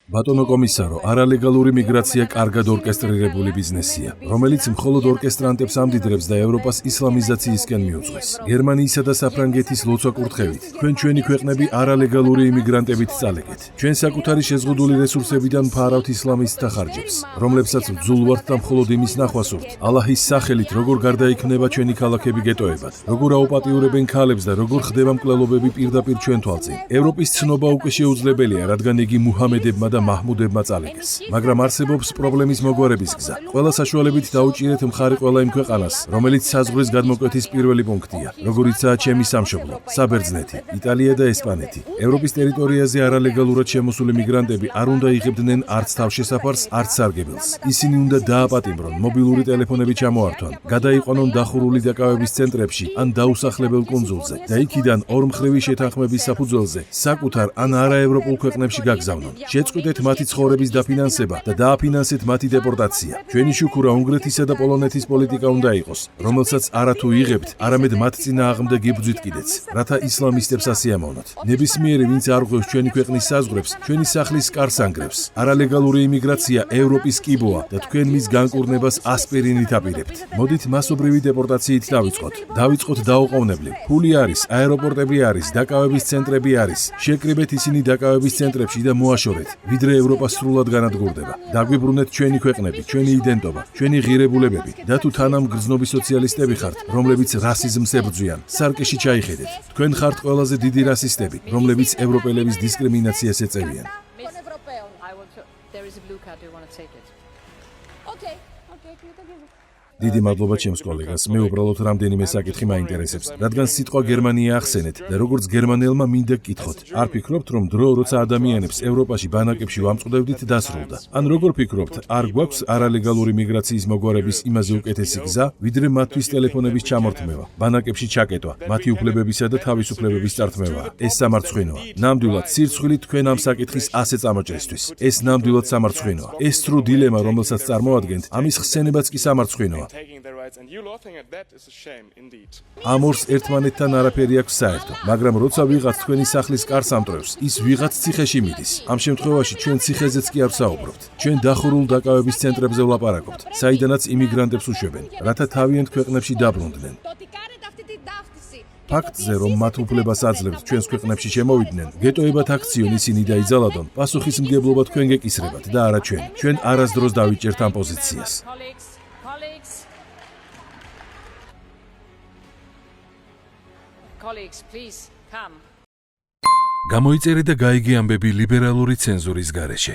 ბატონო კომისარო, არალეგალური მიგრაცია კარგად ორკესტრირებული ბიზნესია, რომელიც მხოლოდ ორკესტრანტებს ამდიდრებს და ევროპას ისლამიზაციისკენ მიუძღვის. გერმანიისა და საფრანგეთის ლოცვა კურთხევით, ჩვენი ქვეყნები არალეგალური იმიგრანტებით წალეგეთ. ჩვენ საკუთარი შეზღუდული რესურსებიდან ფარავთ ისლამისტთა ხარჯებს, რომლებსაც ვძულვართ და მხოლოდ იმის ნახვას ვურთ, ალაჰის სახელით როგორ გარდაიქმნება ჩვენი ქალაქები გეტოებად, როგორ აუპატიურებენ ქალებს და როგორ ხდება მკვლელობები პირდაპირ ჩვენ თვალწინ. ევროპის ცნობა უკვე შეუძლებელია, რადგან იგი მუჰამედებმა და მაჰმუდებმა წალეგეს. მაგრამ არსებობს პრობლემის მოგვარების გზა. ყველა საშუალებით დაუჭირეთ მხარი ყველა იმ ქვეყანას, რომელიც საზღვრის გადმოკვეთის პირველი პუნქტია, როგორიცაა ჩემი სამშობლო, საბერძნეთი, იტალია და ესპანეთი. ევროპის ტერიტორიაზე არალეგალურად შემოსული მიგრანტები არ უნდა იღებდნენ არც თავშესაფარს, არც სარგებელს. ისინი უნდა დააპატიმრონ, მობილური ტელეფონები ჩამოართვან, გადაიყვანონ დახურული დაკავების ცენტრებში ან დაუსახლებელ კუნძულზე და იქიდან ორმხრივი შეთანხმების საფუძველზე საკუთარ ან არაევროპულ ქვეყნებში გაგზავნონ. შეწყვიტეთ მათი ცხოვრების დაფინანსება და დააფინანსეთ მათი დეპორტაცია. ჩვენი შუქურა უნგრეთისა და პოლონეთის პოლიტიკა უნდა იყოს, რომელსაც არათუ იღებთ, არამედ მათ წინააღმდეგ იბრძვით კიდეც, რათა ისლამისტებს ასიამოვნოთ. ნებისმიერი, ვინც არ ღვევს ჩვენი ქვეყნის საზღვრებს, ჩვენი სახლის კარს ანგრევს. არალეგალური იმიგრაცია ევროპის კიბოა და თქვენ მის განკურნებას ასპირინით აპირებთ. მოდით მასობრივი დეპორტაციით დავიწყოთ. დავიწყოთ დაუყოვნებლივ. ფული არის, აეროპორტები არის, დაკავების ცენტრები არის. შეკრიბეთ ისინი დაკავების ცენტრებში და მოაშორეთ, ვიდრე ევროპა სრულად განადგურდება. დაგვიბრუნეთ ჩვენი ქვეყნები, ჩვენი იდენტობა, ჩვენი ღირებულებები და თუ თანამგრძნობი სოციალისტები ხართ, რომლებიც რასიზმს ებრძვიან, სარკეში ჩაიხედეთ. თქვენ ხართ ყველაზე დიდი რასისტები, რომლებიც ევროპელების დისკრიმინაციას ეწევიან. დიდი მადლობა ჩემს კოლეგას, მე უბრალოდ რამდენიმე საკითხი მაინტერესებს, რადგან სიტყვა გერმანია ახსენეთ და როგორც გერმანელმა მინდა გკითხოთ. არ ფიქრობთ, რომ დრო, როცა ადამიანებს ევროპაში ბანაკებში ვამწყდევდით, დასრულდა? ან როგორ ფიქრობთ, არ გვაქვს არალეგალური მიგრაციის მოგვარების იმაზე უკეთესი გზა, ვიდრე მათთვის ტელეფონების ჩამორთმევა, ბანაკებში ჩაკეტვა, მათი უფლებებისა და თავისუფლებების წართმევა? ეს სამარცხვინოა. ნამდვილად სირცხვილი თქვენ ამ საკითხის ასე წამოჭრისთვის. ეს ნამდვილად სამარცხვინოა. ეს სრულ დილემა, რომელსაც წარმოადგენთ, ამის ხსენებაც კი სამარცხვინოა. ამ ორს ერთმანეთთან არაფერი აქვს საერთო, მაგრამ როცა ვიღაც თქვენი სახლის კარს ამტვრევს, ის ვიღაც ციხეში მიდის. ამ შემთხვევაში ჩვენ ციხეზეც კი არ ვსაუბრობთ. ჩვენ დახურულ დაკავების ცენტრებზე ვლაპარაკობთ, საიდანაც იმიგრანტებს უშვებენ, რათა თავიანთ ქვეყნებში დაბრუნდნენ. ფაქტზე, რომ მათ უფლებას აძლევთ ჩვენს ქვეყნებში შემოვიდნენ, გეტოებათ აქციონ ისინი და იძალადონ, პასუხისმგებლობა თქვენ გეკისრებათ და არა ჩვენ. ჩვენ არასდროს დავიჭერთ ამ პოზიციას. გამოიწერე და გაიგე ამბები ლიბერალური ცენზურის გარეშე.